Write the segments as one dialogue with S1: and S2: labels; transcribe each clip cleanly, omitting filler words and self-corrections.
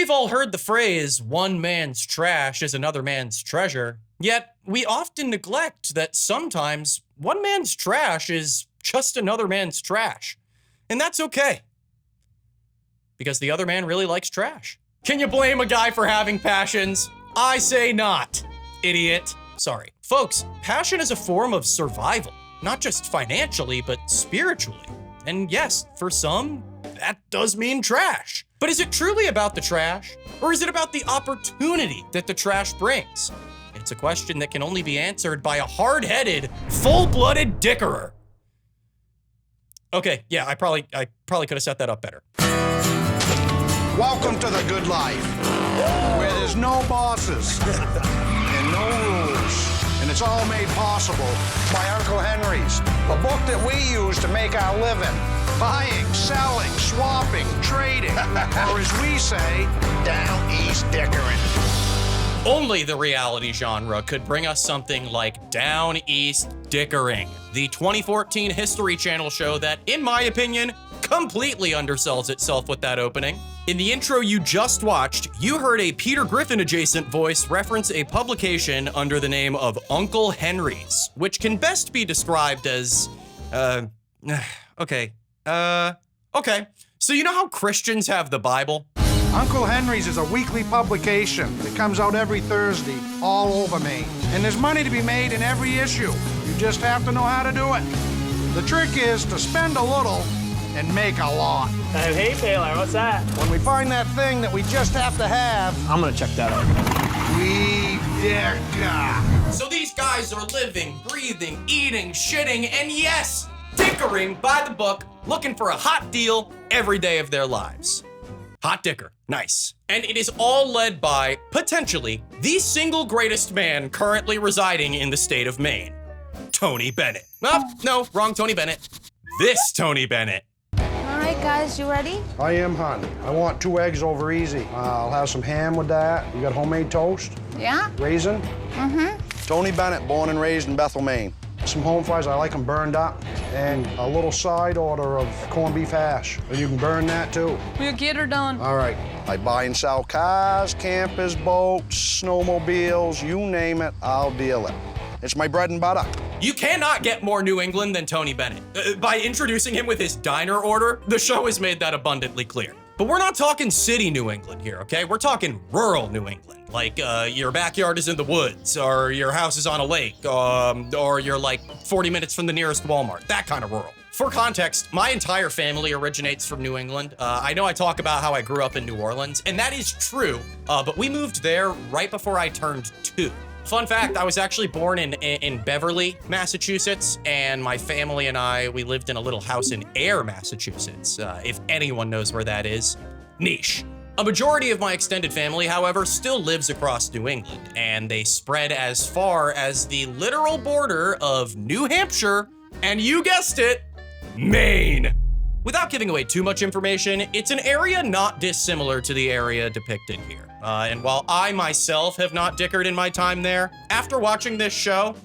S1: We've all heard the phrase, one man's trash is another man's treasure, yet we often neglect that sometimes one man's trash is just another man's trash. And that's okay. Because the other man really likes trash. Can you blame a guy for having passions? I say not, idiot. Sorry. Folks, passion is a form of survival, not just financially, but spiritually. And yes, for some, that does mean trash. But is it truly about the trash? Or is it about the opportunity that the trash brings? It's a question that can only be answered by a hard-headed, full-blooded dickerer. Okay, yeah, I probably could have set that up better.
S2: Welcome to the good life, where there's no bosses and no rules. And it's all made possible by Uncle Henry's, a book that we use to make our living. Buying, selling, swapping, trading, or as we say, down East Dickering.
S1: Only the reality genre could bring us something like Down East Dickering, the 2014 History Channel show that, in my opinion, completely undersells itself with that opening. In the intro you just watched, you heard a Peter Griffin adjacent voice reference a publication under the name of Uncle Henry's, which can best be described as, okay. So you know how Christians have the Bible?
S2: Uncle Henry's is a weekly publication that comes out every Thursday all over Maine. And there's money to be made in every issue. You just have to know how to do it. The trick is to spend a little and make a lot.
S3: Hey, Taylor, what's that?
S2: When we find that thing that we just have to have,
S3: I'm gonna check that out.
S2: we dicker.
S1: So these guys are living, breathing, eating, shitting, and yes, dickering by the book, looking for a hot deal every day of their lives. Hot dicker, nice. And it is all led by, potentially, the single greatest man currently residing in the state of Maine, Tony Bennett. Oh, no, wrong Tony Bennett. This Tony Bennett.
S4: All right, guys, you ready?
S2: I am, hon. I want 2 eggs over easy. I'll have some ham with that. You got homemade toast?
S4: Yeah?
S2: Raisin?
S4: Mm-hmm.
S2: Tony Bennett, born and raised in Bethel, Maine. Some home fries, I like them burned up, and a little side order of corned beef hash. You can burn that too.
S5: We'll get her done.
S2: All right. I buy and sell cars, campers, boats, snowmobiles, you name it, I'll deal it. It's my bread and butter.
S1: You cannot get more New England than Tony Bennett. By introducing him with his diner order, the show has made that abundantly clear. But we're not talking city New England here, okay? We're talking rural New England. Like, your backyard is in the woods, or your house is on a lake, or you're like 40 minutes from the nearest Walmart, that kind of rural. For context, my entire family originates from New England. I know I talk about how I grew up in New Orleans, and that is true, but we moved there right before I turned 2. Fun fact, I was actually born in Beverly, Massachusetts, and my family and we lived in a little house in Ayer, Massachusetts. If anyone knows where that is, niche. A majority of my extended family, however, still lives across New England, and they spread as far as the literal border of New Hampshire, and you guessed it, Maine. Without giving away too much information, it's an area not dissimilar to the area depicted here. And while I myself have not dickered in my time there, after watching this show,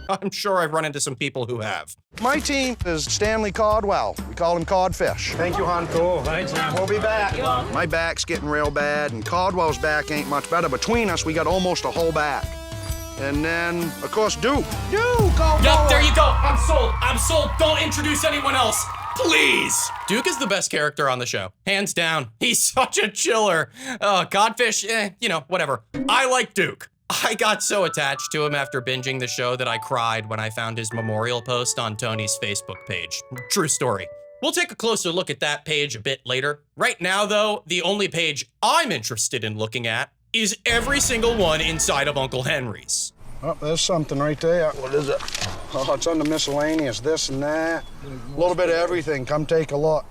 S1: I'm sure I've run into some people who have.
S2: My team is Stanley Codwell. We call him Codfish. Thank you, hon.
S3: Cool, thanks, man.
S2: We'll be back. My back's getting real bad, and Codwell's back ain't much better. Between us, we got almost a whole back. And then, of course, Duke. Duke, go
S1: Yup, there you go. I'm sold. I'm sold. Don't introduce anyone else. Please. Duke is the best character on the show. Hands down. He's such a chiller. Codfish, whatever. I like Duke. I got so attached to him after binging the show that I cried when I found his memorial post on Tony's Facebook page. True story. We'll take a closer look at that page a bit later. Right now, though, the only page I'm interested in looking at is every single one inside of Uncle Henry's.
S2: Oh, there's something right there. What is it? Oh, it's under miscellaneous, this and that. A little bit of everything. Come take a look.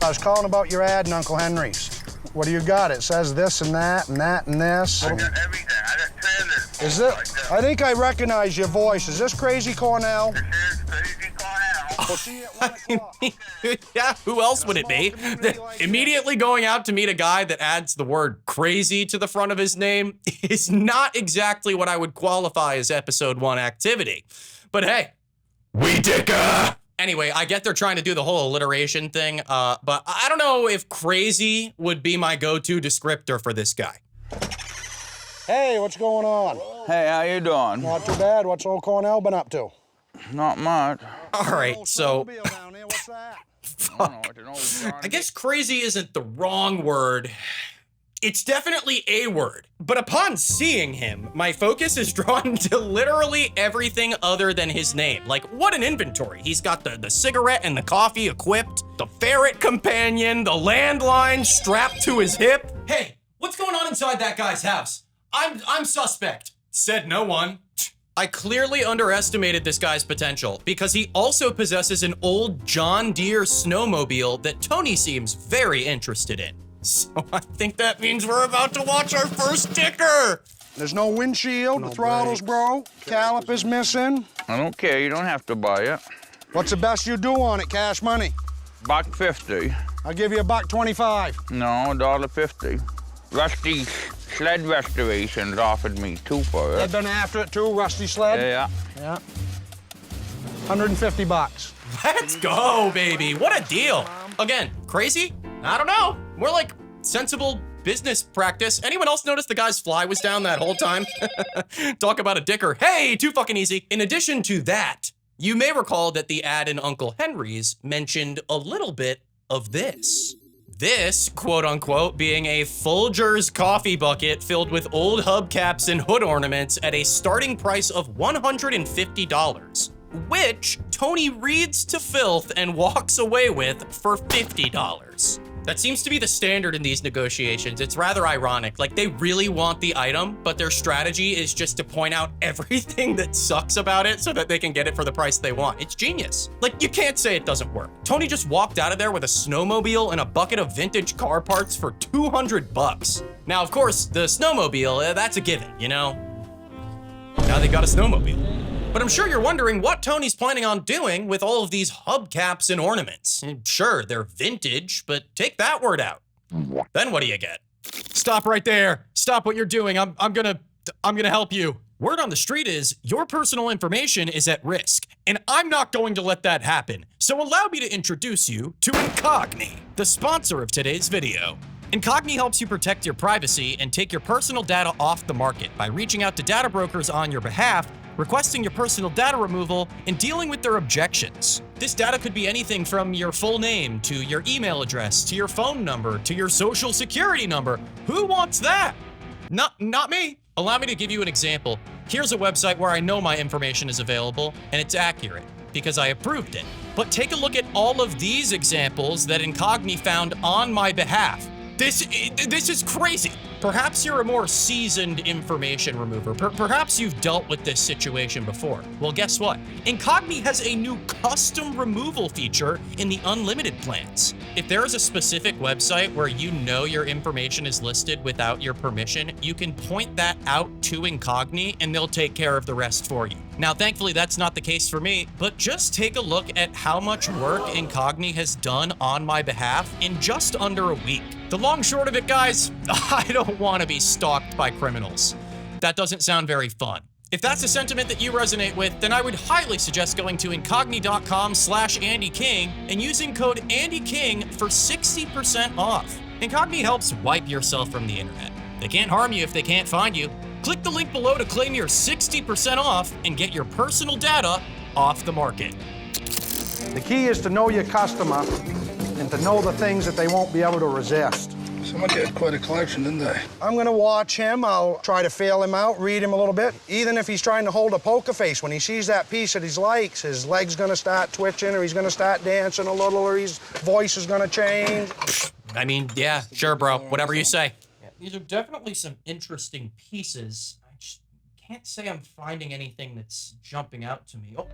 S2: I was calling about your ad in Uncle Henry's. What do you got? It says this and that and that and this.
S6: I got everything. I got trailers.
S2: Is it? I think I recognize your voice. Is this Crazy Cornell?
S6: This is Crazy Cornell.
S2: We'll see you at 1 o'clock.
S1: Yeah, who else would it be? Immediately going out to meet a guy that adds the word crazy to the front of his name is not exactly what I would qualify as episode 1 activity. But hey, we dicker! Anyway, I get they're trying to do the whole alliteration thing, but I don't know if crazy would be my go-to descriptor for this guy.
S2: Hey, what's going on?
S5: Hey, how you doing?
S2: Not too bad. What's old Cornell been up to?
S5: Not much.
S1: All right, so
S2: Snowmobile down there, what's that?
S1: I guess crazy isn't the wrong word. It's definitely a word. But upon seeing him, my focus is drawn to literally everything other than his name. Like, what an inventory. He's got the cigarette and the coffee equipped, the ferret companion, the landline strapped to his hip. Hey, what's going on inside that guy's house? I'm suspect. Said no one. I clearly underestimated this guy's potential because he also possesses an old John Deere snowmobile that Tony seems very interested in. So I think that means we're about to watch our first Dicker.
S2: There's no windshield, the throttle's broke, caliper's missing.
S5: I don't care. You don't have to buy it.
S2: What's the best you do on it, cash money?
S5: $1.50.
S2: I'll give you $1.25.
S5: No, $1.50. Rusty Sled Restorations offered me $2 for
S2: They've
S5: it.
S2: been after it too, Rusty Sled?
S5: Yeah.
S2: Yeah. $150.
S1: Let's go, baby. What a deal. Again, crazy? I don't know. More like sensible business practice. Anyone else notice the guy's fly was down that whole time? Talk about a dicker. Hey, too fucking easy. In addition to that, you may recall that the ad in Uncle Henry's mentioned a little bit of this. This, quote unquote, being a Folgers coffee bucket filled with old hubcaps and hood ornaments at a starting price of $150, which Tony reads to filth and walks away with for $50. That seems to be the standard in these negotiations. It's rather ironic. Like, they really want the item, but their strategy is just to point out everything that sucks about it so that they can get it for the price they want. It's genius. Like, you can't say it doesn't work. Tony just walked out of there with a snowmobile and a bucket of vintage car parts for $200. Now, of course, the snowmobile, that's a given, you know? Now they got a snowmobile. But I'm sure you're wondering what Tony's planning on doing with all of these hubcaps and ornaments. Sure, they're vintage, but take that word out. Then what do you get? Stop right there. Stop what you're doing. I'm gonna help you. Word on the street is your personal information is at risk, and I'm not going to let that happen. So allow me to introduce you to Incogni, the sponsor of today's video. Incogni helps you protect your privacy and take your personal data off the market by reaching out to data brokers on your behalf, requesting your personal data removal, and dealing with their objections. This data could be anything from your full name, to your email address, to your phone number, to your social security number. Who wants that? Not me. Allow me to give you an example. Here's a website where I know my information is available, and it's accurate, because I approved it. But take a look at all of these examples that Incogni found on my behalf. This is crazy. Perhaps you're a more seasoned information remover. Perhaps you've dealt with this situation before. Well, guess what? Incogni has a new custom removal feature in the unlimited plans. If there is a specific website where you know your information is listed without your permission, you can point that out to Incogni and they'll take care of the rest for you. Now, thankfully, that's not the case for me, but just take a look at how much work Incogni has done on my behalf in just under a week. The long short of it, guys, I don't want to be stalked by criminals. That doesn't sound very fun. If that's a sentiment that you resonate with, then I would highly suggest going to incogni.com/AndyKing and using code AndyKing for 60% off. Incogni helps wipe yourself from the internet. They can't harm you if they can't find you. Click the link below to claim your 60% off and get your personal data off the market.
S2: The key is to know your customer and to know the things that they won't be able to resist.
S7: Somebody had quite a collection, didn't they?
S2: I'm gonna watch him. I'll try to feel him out, read him a little bit. Even if he's trying to hold a poker face, when he sees that piece that he likes, his leg's gonna start twitching, or he's gonna start dancing a little, or his voice is gonna change.
S1: I mean, yeah, sure, bro. Whatever you say. Yeah, these are definitely some interesting pieces. I just can't say I'm finding anything that's jumping out to me. Oh.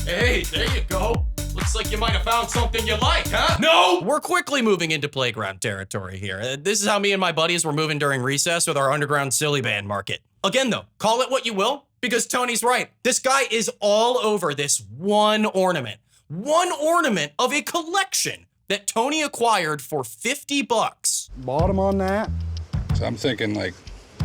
S1: Hey, there you go. Looks like you might have found something you like, huh? No! We're quickly moving into playground territory here. This is how me and my buddies were moving during recess with our underground silly band market. Again, though, call it what you will, because Tony's right. This guy is all over this one ornament. One ornament of a collection that Tony acquired for $50.
S2: Bottom on that.
S7: So I'm thinking like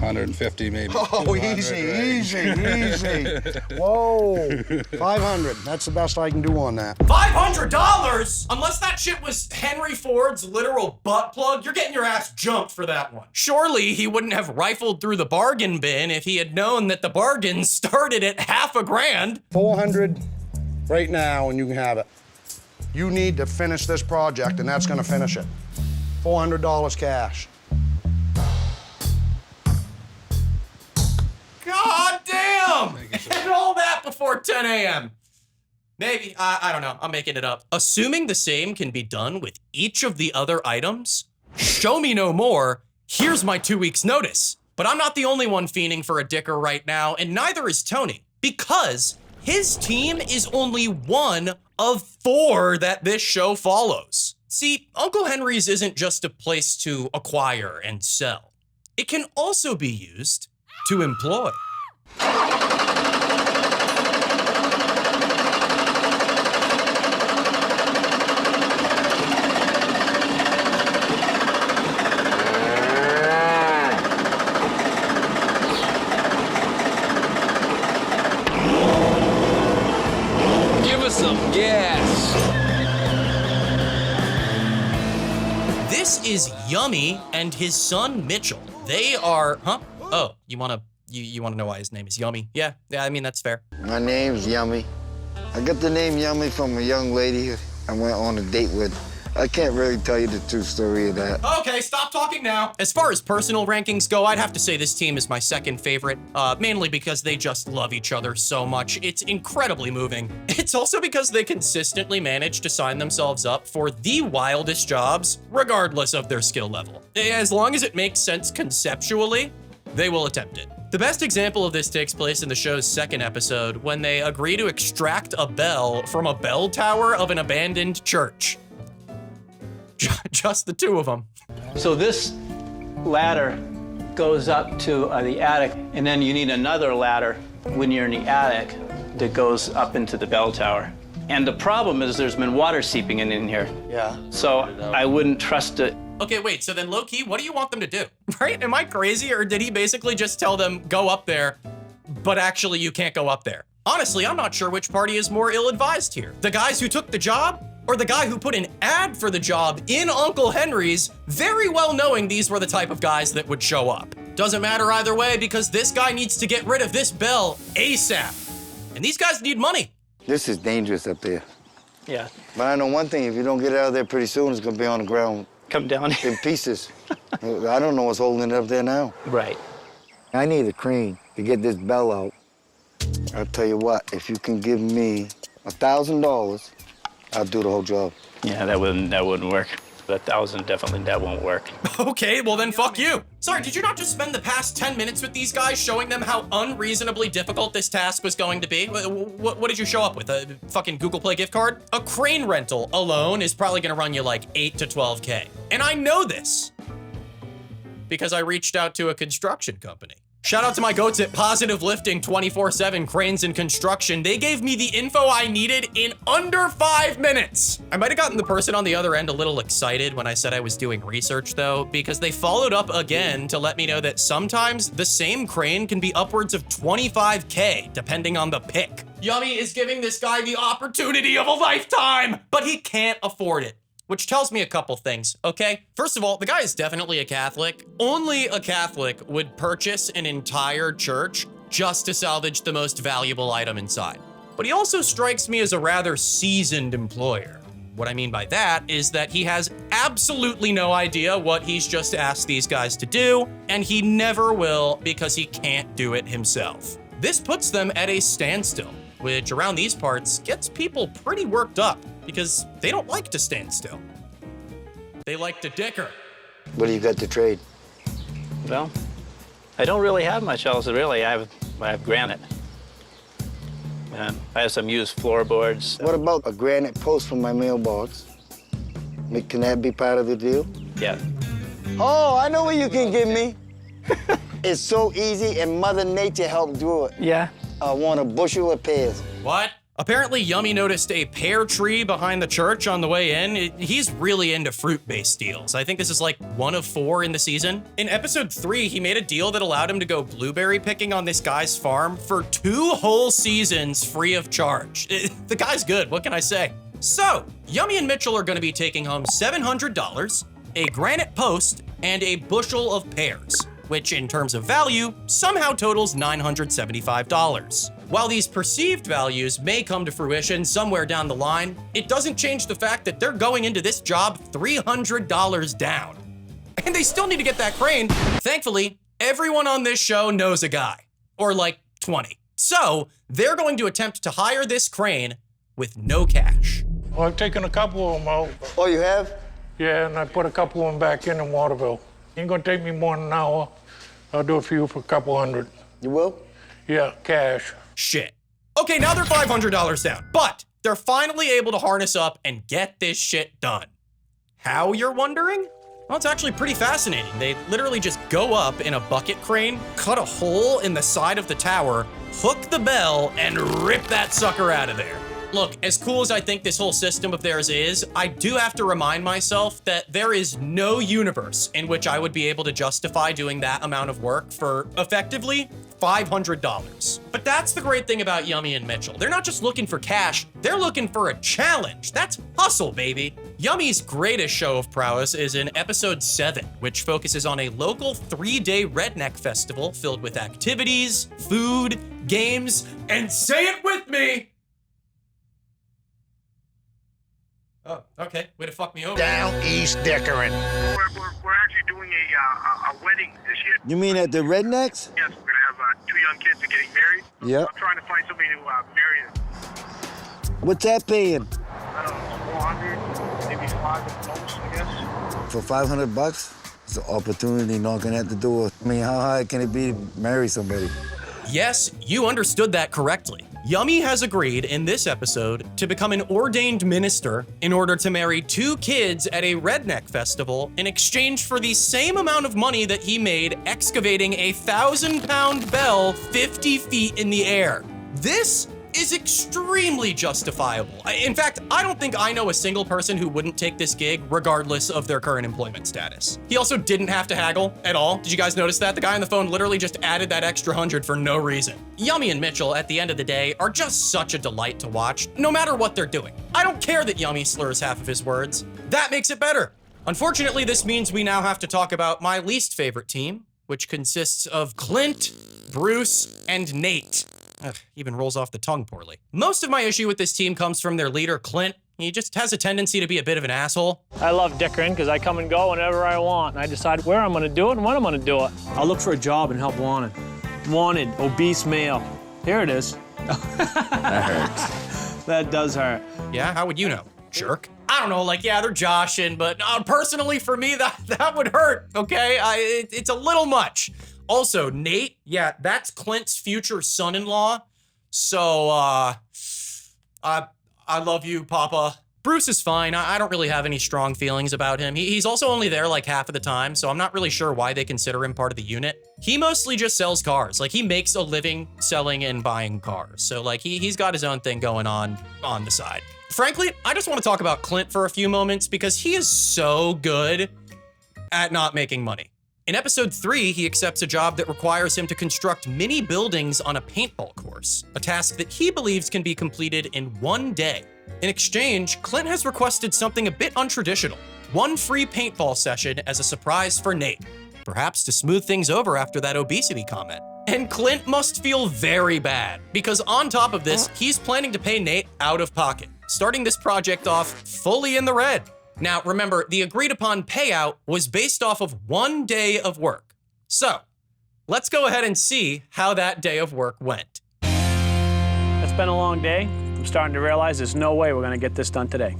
S7: 150 maybe.
S2: Oh,
S7: 200,
S2: easy,
S7: right?
S2: easy. Whoa, 500. That's the best I can do on that.
S1: $500? Unless that shit was Henry Ford's literal butt plug, you're getting your ass jumped for that one. Surely he wouldn't have rifled through the bargain bin if he had known that the bargain started at $500.
S2: 400 right now, and you can have it. You need to finish this project, and that's gonna finish it. $400 cash.
S1: God damn! And all that before 10 a.m. Maybe, I don't know, I'm making it up. Assuming the same can be done with each of the other items, show me no more, here's my 2 weeks notice. But I'm not the only one fiending for a dicker right now, and neither is Tony, because his team is only one of 4 that this show follows. See, Uncle Henry's isn't just a place to acquire and sell. It can also be used to employ.
S5: Give us some gas.
S1: This is Yummy and his son Mitchell. They are, huh? Oh, you wanna know why his name is Yummy? Yeah, I mean, that's fair.
S8: My name's Yummy. I got the name Yummy from a young lady I went on a date with. I can't really tell you the true story of that.
S1: Okay, stop talking now. As far as personal rankings go, I'd have to say this team is my second favorite, mainly because they just love each other so much. It's incredibly moving. It's also because they consistently manage to sign themselves up for the wildest jobs, regardless of their skill level. As long as it makes sense conceptually, they will attempt it. The best example of this takes place in the show's second episode when they agree to extract a bell from a bell tower of an abandoned church. Just the two of them.
S9: So this ladder goes up to the attic, and then you need another ladder when you're in the attic that goes up into the bell tower. And the problem is there's been water seeping in here.
S8: Yeah.
S9: So I wouldn't trust it.
S1: Okay, wait, so then low-key, what do you want them to do? Right? Am I crazy, or did he basically just tell them, go up there, but actually you can't go up there? Honestly, I'm not sure which party is more ill-advised here. The guys who took the job, or the guy who put an ad for the job in Uncle Henry's, very well knowing these were the type of guys that would show up. Doesn't matter either way, because this guy needs to get rid of this bell ASAP. And these guys need money.
S8: This is dangerous up there.
S9: Yeah.
S8: But I know one thing, if you don't get it out of there pretty soon, it's gonna be on the ground
S9: Come down here.
S8: in pieces. I don't know what's holding it up there now.
S9: Right.
S8: I need a crane to get this bell out. I'll tell you what, if you can give me $1,000, I'll do the whole job.
S9: Yeah, that wouldn't work. 1,000, definitely that won't work.
S1: Okay, well then fuck you. Sorry, did you not just spend the past 10 minutes with these guys showing them how unreasonably difficult this task was going to be? What did you show up with, a fucking Google Play gift card? A crane rental alone is probably gonna run you like 8 to 12K. And I know this because I reached out to a construction company. Shout out to my goats at Positive Lifting 24/7 Cranes and Construction. They gave me the info I needed in under 5 minutes. I might have gotten the person on the other end a little excited when I said I was doing research though, because they followed up again to let me know that sometimes the same crane can be upwards of 25K depending on the pick. Yummy is giving this guy the opportunity of a lifetime, but he can't afford it. Which tells me a couple things, okay? First of all, the guy is definitely a Catholic. Only a Catholic would purchase an entire church just to salvage the most valuable item inside. But he also strikes me as a rather seasoned employer. What I mean by that is that he has absolutely no idea what he's just asked these guys to do, and he never will because he can't do it himself. This puts them at a standstill, which around these parts gets people pretty worked up because they don't like to stand still. They like to dicker.
S8: What do you got to trade?
S9: Well, I don't really have much else, really. I have granite. I have some used floorboards.
S8: What about a granite post from my mailbox? Can that be part of the deal?
S9: Yeah.
S8: Oh, I know what you can give me. It's so easy, and Mother Nature helped do it.
S9: Yeah.
S8: I want a bushel of pears.
S1: What? Apparently, Yummy noticed a pear tree behind the church on the way in. He's really into fruit-based deals. I think this is like 1 of 4 in the season. In episode 3, he made a deal that allowed him to go blueberry picking on this guy's farm for 2 whole seasons free of charge. The guy's good, what can I say? So, Yummy and Mitchell are gonna be taking home $700, a granite post, and a bushel of pears, which in terms of value, somehow totals $975. While these perceived values may come to fruition somewhere down the line, it doesn't change the fact that they're going into this job $300 down. And they still need to get that crane. Thankfully, everyone on this show knows a guy, or like 20. So they're going to attempt to hire this crane with no cash.
S10: Well, I've taken a couple of them out.
S8: Oh, you have?
S10: Yeah, and I put a couple of them back in Waterville. Ain't gonna take me more than an hour. I'll do it for you for a couple hundred.
S8: You will?
S10: Yeah, cash.
S1: Shit. Okay, now they're $500 down, but they're finally able to harness up and get this shit done. How, you're wondering? Well, it's actually pretty fascinating. They literally just go up in a bucket crane, cut a hole in the side of the tower, hook the bell, and rip that sucker out of there. Look, as cool as I think this whole system of theirs is, I do have to remind myself that there is no universe in which I would be able to justify doing that amount of work for, effectively, $500. But that's the great thing about Yummy and Mitchell. They're not just looking for cash, they're looking for a challenge. That's hustle, baby. Yummy's greatest show of prowess is in episode 7, which focuses on a local 3-day redneck festival filled with activities, food, games, and say it with me, oh, okay. Way to fuck me over.
S2: Down East Dickering.
S6: We're actually doing a wedding this year.
S8: You mean at the Rednecks?
S6: Yes, we're gonna have 2 young kids getting married.
S8: Yep.
S6: I'm trying to find somebody to marry them.
S8: What's that paying?
S6: I don't know, 400, maybe 5 at the most, I guess.
S8: For $500? It's an opportunity knocking at the door. I mean, how hard can it be to marry somebody?
S1: Yes, you understood that correctly. Yummy has agreed in this episode to become an ordained minister in order to marry 2 kids at a redneck festival in exchange for the same amount of money that he made excavating a 1,000-pound bell 50 feet in the air. This is extremely justifiable. In fact, I don't think I know a single person who wouldn't take this gig regardless of their current employment status. He also didn't have to haggle at all. Did you guys notice that? The guy on the phone literally just added that extra 100 for no reason. Yummy and Mitchell, at the end of the day, are just such a delight to watch, no matter what they're doing. I don't care that Yummy slurs half of his words. That makes it better. Unfortunately, this means we now have to talk about my least favorite team, which consists of Clint, Bruce, and Nate. Ugh, even rolls off the tongue poorly. Most of my issue with this team comes from their leader, Clint. He just has a tendency to be a bit of an asshole.
S3: I love Dickering because I come and go whenever I want, and I decide where I'm going to do it and when I'm going to do it. I'll look for a job and help wanted. Wanted, obese male. Here it is. That hurts. That does hurt.
S1: Yeah, how would you know, jerk? I don't know, like, yeah, they're joshing, but personally for me, that would hurt, okay? It's a little much. Also, Nate, yeah, that's Clint's future son-in-law. So, I love you, Papa. Bruce is fine. I don't really have any strong feelings about him. He's also only there like half of the time, so I'm not really sure why they consider him part of the unit. He mostly just sells cars. Like, he makes a living selling and buying cars. So, like, he's got his own thing going on the side. Frankly, I just want to talk about Clint for a few moments because he is so good at not making money. In episode 3, he accepts a job that requires him to construct mini buildings on a paintball course, a task that he believes can be completed in 1 day. In exchange, Clint has requested something a bit untraditional, 1 free paintball session as a surprise for Nate, perhaps to smooth things over after that obesity comment. And Clint must feel very bad, because on top of this, he's planning to pay Nate out of pocket, starting this project off fully in the red. Now, remember, the agreed upon payout was based off of 1 day of work. So, let's go ahead and see how that day of work went.
S3: It's been a long day. I'm starting to realize there's no way we're going to get this done today.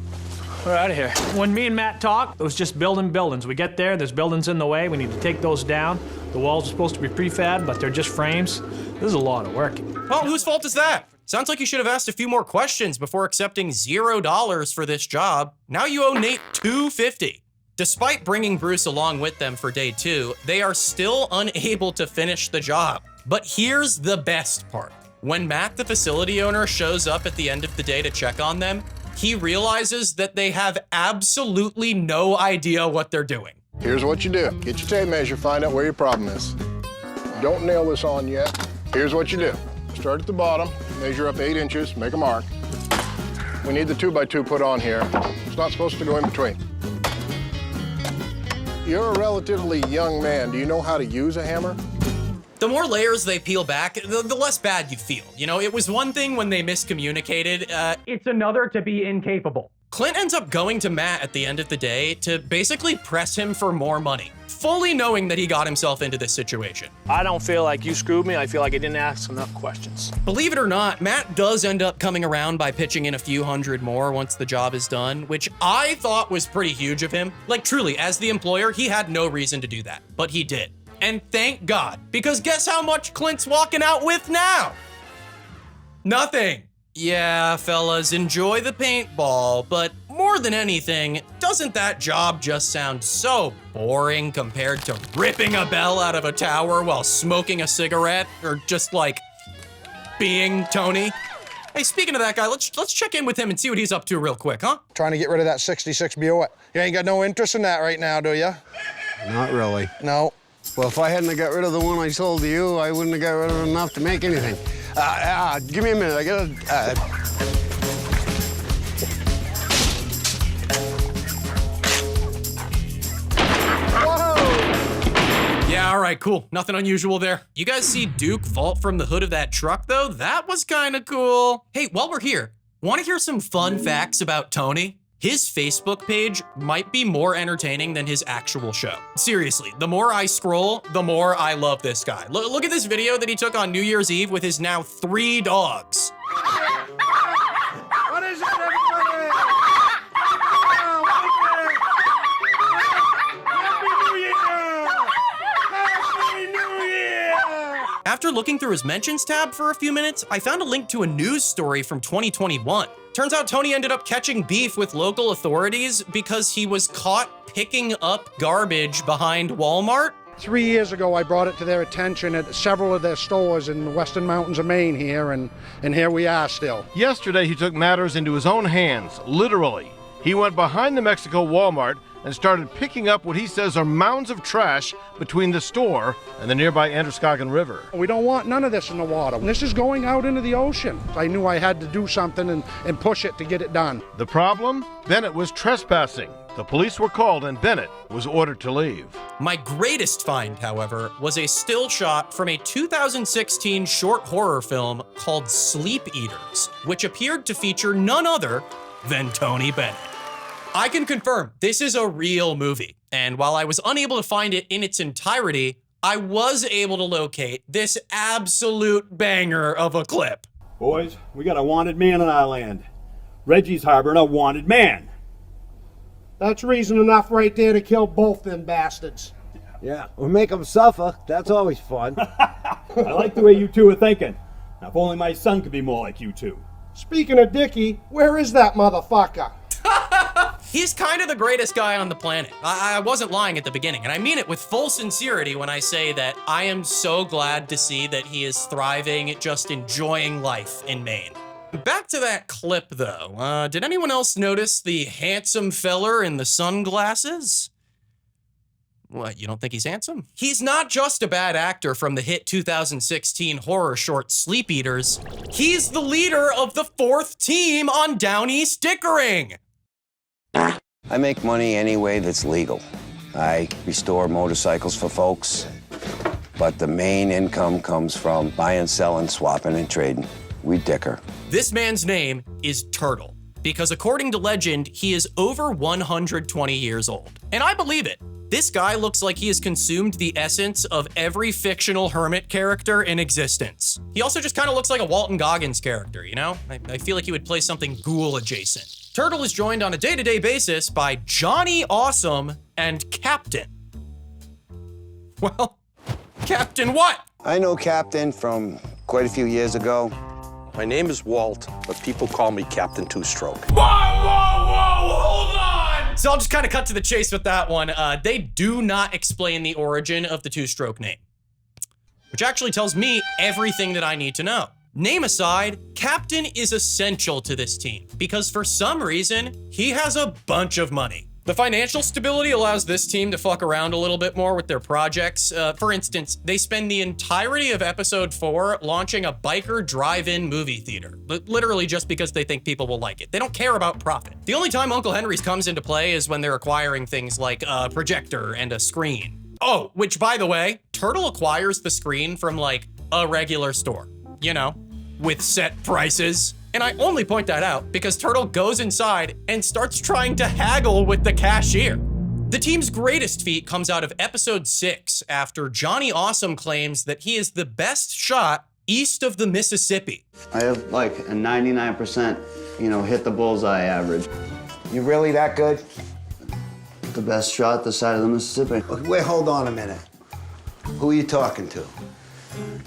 S3: We're out of here. When me and Matt talked, it was just building buildings. We get there's buildings in the way. We need to take those down. The walls are supposed to be prefab, but they're just frames. This is a lot of work.
S1: Well, whose fault is that? Sounds like you should have asked a few more questions before accepting $0 for this job. Now you owe Nate $250. Despite bringing Bruce along with them for day 2, they are still unable to finish the job. But here's the best part. When Matt, the facility owner, shows up at the end of the day to check on them, he realizes that they have absolutely no idea what they're doing.
S11: Here's what you do. Get your tape measure, find out where your problem is. Don't nail this on yet. Here's what you do. Start at the bottom, measure up 8 inches, make a mark. We need the 2x2 put on here. It's not supposed to go in between. You're a relatively young man. Do you know how to use a hammer?
S1: The more layers they peel back, the less bad you feel. You know, it was one thing when they miscommunicated, it's another to be incapable. Clint ends up going to Matt at the end of the day to basically press him for more money, fully knowing that he got himself into this situation.
S3: I don't feel like you screwed me. I feel like I didn't ask enough questions.
S1: Believe it or not, Matt does end up coming around by pitching in a few hundred more once the job is done, which I thought was pretty huge of him. Like, truly, as the employer, he had no reason to do that, but he did. And thank God, because guess how much Clint's walking out with now? Nothing. Yeah, fellas, enjoy the paintball, but more than anything, doesn't that job just sound so boring compared to ripping a bell out of a tower while smoking a cigarette, or just like being Tony? Hey, speaking of that guy, let's check in with him and see what he's up to real quick, huh?
S2: Trying to get rid of that 66 Buick. You ain't got no interest in that right now, do you?
S8: Not really.
S2: No.
S8: Well, if I hadn't got rid of the one I sold to you, I wouldn't have got rid of it enough to make anything. Give me a minute. I gotta.
S1: Yeah, all right, cool. Nothing unusual there. You guys see Duke vault from the hood of that truck, though? That was kind of cool. Hey, while we're here, want to hear some fun facts about Tony? His Facebook page might be more entertaining than his actual show. Seriously, the more I scroll, the more I love this guy. Look at this video that he took on New Year's Eve with his now 3 dogs.
S2: What is it, everybody? Happy New Year! Happy New Year!
S1: After looking through his mentions tab for a few minutes, I found a link to a news story from 2021. Turns out Tony ended up catching beef with local authorities because he was caught picking up garbage behind Walmart.
S2: 3 years ago, I brought it to their attention at several of their stores in the Western Mountains of Maine here, and here we are still.
S12: Yesterday, he took matters into his own hands, literally. He went behind the Mexico Walmart and started picking up what he says are mounds of trash between the store and the nearby Androscoggin River.
S2: We don't want none of this in the water. This is going out into the ocean. I knew I had to do something and push it to get it done.
S12: The problem? Bennett was trespassing. The police were called and Bennett was ordered to leave.
S1: My greatest find, however, was a still shot from a 2016 short horror film called Sleep Eaters, which appeared to feature none other than Tony Bennett. I can confirm this is a real movie, and while I was unable to find it in its entirety, I was able to locate this absolute banger of a clip.
S13: Boys, we got a wanted man on our land. Reggie's harboring a wanted man.
S14: That's reason enough right there to kill both them bastards.
S13: Yeah, we'll make them suffer. That's always fun. I like the way you two are thinking. Now, if only my son could be more like you two.
S14: Speaking of Dickie, where is that motherfucker?
S1: He's kind of the greatest guy on the planet. I wasn't lying at the beginning, and I mean it with full sincerity when I say that I am so glad to see that he is thriving, just enjoying life in Maine. Back to that clip, though. Did anyone else notice the handsome feller in the sunglasses? What, you don't think he's handsome? He's not just a bad actor from the hit 2016 horror short Sleep Eaters. He's the leader of the 4th team on Down East Dickering.
S15: I make money any way that's legal. I restore motorcycles for folks, but the main income comes from buying, selling, swapping, and trading. We dicker.
S1: This man's name is Turtle, because according to legend, he is over 120 years old. And I believe it. This guy looks like he has consumed the essence of every fictional hermit character in existence. He also just kind of looks like a Walton Goggins character, you know? I feel like he would play something ghoul adjacent. Turtle is joined on a day-to-day basis by Johnny Awesome and Captain. Well, Captain what?
S15: I know Captain from quite a few years ago.
S16: My name is Walt, but people call me Captain Two-Stroke.
S1: Whoa, hold on! So I'll just kind of cut to the chase with that one. They do not explain the origin of the Two-Stroke name, which actually tells me everything that I need to know. Name aside, Captain is essential to this team because for some reason, he has a bunch of money. The financial stability allows this team to fuck around a little bit more with their projects. For instance, they spend the entirety of episode 4 launching a biker drive-in movie theater, literally just because they think people will like it. They don't care about profit. The only time Uncle Henry's comes into play is when they're acquiring things like a projector and a screen. Oh, which by the way, Turtle acquires the screen from like a regular store, you know, with set prices. And I only point that out because Turtle goes inside and starts trying to haggle with the cashier. The team's greatest feat comes out of episode 6 after Johnny Awesome claims that he is the best shot east of the Mississippi.
S17: I have like a 99%, hit the bullseye average.
S8: You really that good?
S17: The best shot this side of the Mississippi.
S8: Wait, hold on a minute. Who are you talking to?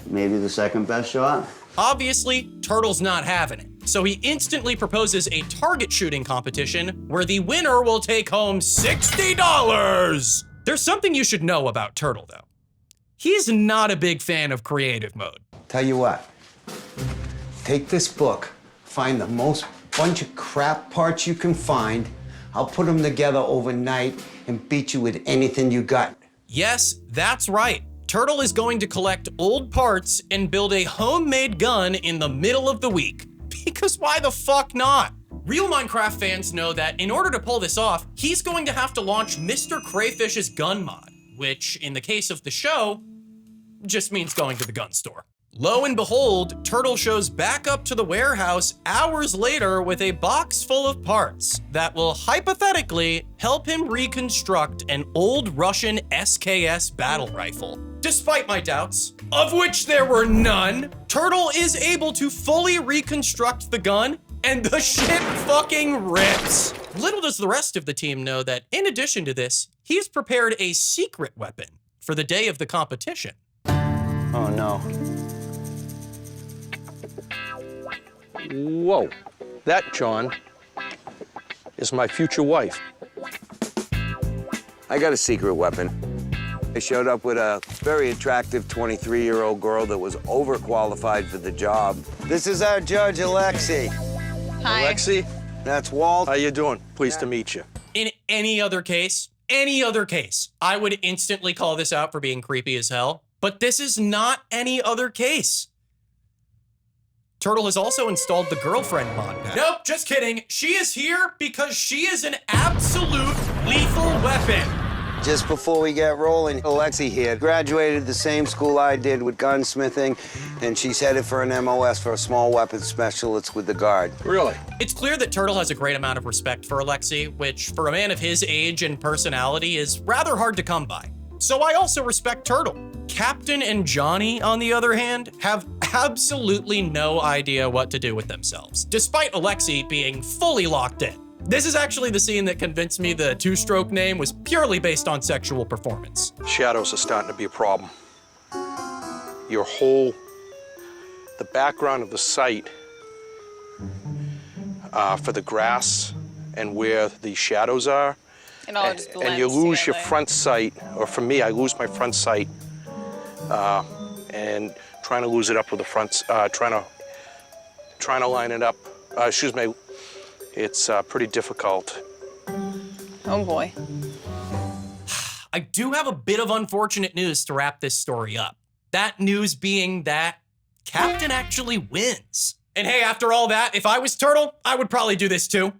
S17: Maybe the second best shot.
S1: Obviously, Turtle's not having it, so he instantly proposes a target shooting competition where the winner will take home $60. There's something you should know about Turtle, though. He's not a big fan of creative mode.
S8: Tell you what, take this book, find the most bunch of crap parts you can find. I'll put them together overnight and beat you with anything you got.
S1: Yes, that's right. Turtle is going to collect old parts and build a homemade gun in the middle of the week. Because why the fuck not? Real Minecraft fans know that in order to pull this off, he's going to have to launch Mr. Crayfish's gun mod, which in the case of the show, just means going to the gun store. Lo and behold, Turtle shows back up to the warehouse hours later with a box full of parts that will hypothetically help him reconstruct an old Russian SKS battle rifle. Despite my doubts, of which there were none, Turtle is able to fully reconstruct the gun, and the shit fucking rips. Little does the rest of the team know that in addition to this, he's prepared a secret weapon for the day of the competition.
S17: Oh no.
S16: Whoa, that, John, is my future wife.
S15: I got a secret weapon. I showed up with a very attractive 23-year-old girl that was overqualified for the job. This is our judge, Alexi.
S18: Hi.
S16: Alexi,
S15: That's Walt.
S16: how you doing? Pleased to meet you.
S1: In any other case, I would instantly call this out for being creepy as hell. But this is not any other case. Turtle has also installed the girlfriend mod pack. Nope, just kidding. She is here because she is an absolute lethal weapon.
S15: Just before we get rolling, Alexi here graduated the same school I did with gunsmithing, and she's headed for an MOS for a small weapons specialist with the Guard.
S16: Really?
S1: It's clear that Turtle has a great amount of respect for Alexi, which for a man of his age and personality is rather hard to come by. So I also respect Turtle. Captain and Johnny, on the other hand, have absolutely no idea what to do with themselves, despite Alexi being fully locked in. This is actually the scene that convinced me the two-stroke name was purely based on sexual performance.
S16: Shadows are starting to be a problem. The background of the site for the grass and where the shadows are,
S18: It all just blends
S16: and you lose your
S18: together.
S16: front sight, or for me, I lose my front sight, and trying to lose it up with the front, trying to line it up. It's pretty difficult.
S18: Oh boy.
S1: I do have a bit of unfortunate news to wrap this story up. That news being that Captain actually wins. And hey, after all that, if I was Turtle, I would probably do this too.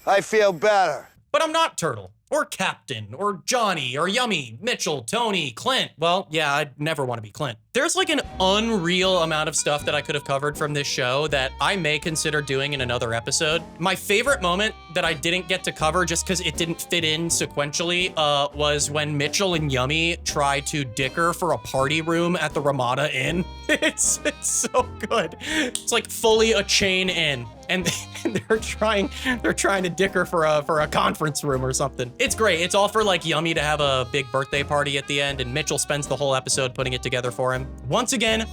S15: I feel better.
S1: But I'm not Turtle, or Captain, or Johnny, or Yummy, Mitchell, Tony, Clint. Well, yeah, I'd never want to be Clint. There's like an unreal amount of stuff that I could have covered from this show that I may consider doing in another episode. My favorite moment that I didn't get to cover just because it didn't fit in sequentially was when Mitchell and Yummy try to dicker for a party room at the Ramada Inn. It's so good. It's like fully a chain inn. And they're trying to dicker for a conference room or something. It's great. It's all for like Yummy to have a big birthday party at the end, and Mitchell spends the whole episode putting it together for him. Once again,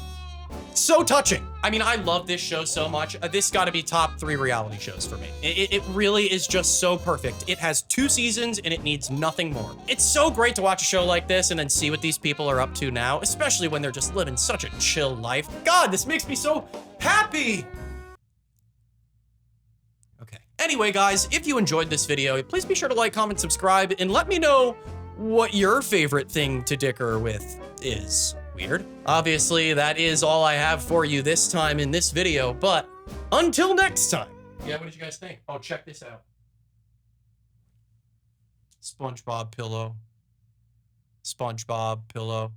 S1: so touching. I mean, I love this show so much. This got to be top 3 reality shows for me. It really is just so perfect. It has 2 seasons and it needs nothing more. It's so great to watch a show like this and then see what these people are up to now, especially when they're just living such a chill life. God, this makes me so happy. Okay. Anyway, guys, if you enjoyed this video, please be sure to like, comment, subscribe, and let me know what your favorite thing to dicker with is. Weird. Obviously, that is all I have for you this time in this video, but until next time. Yeah, what did you guys think? Oh, check this out. SpongeBob pillow. SpongeBob pillow.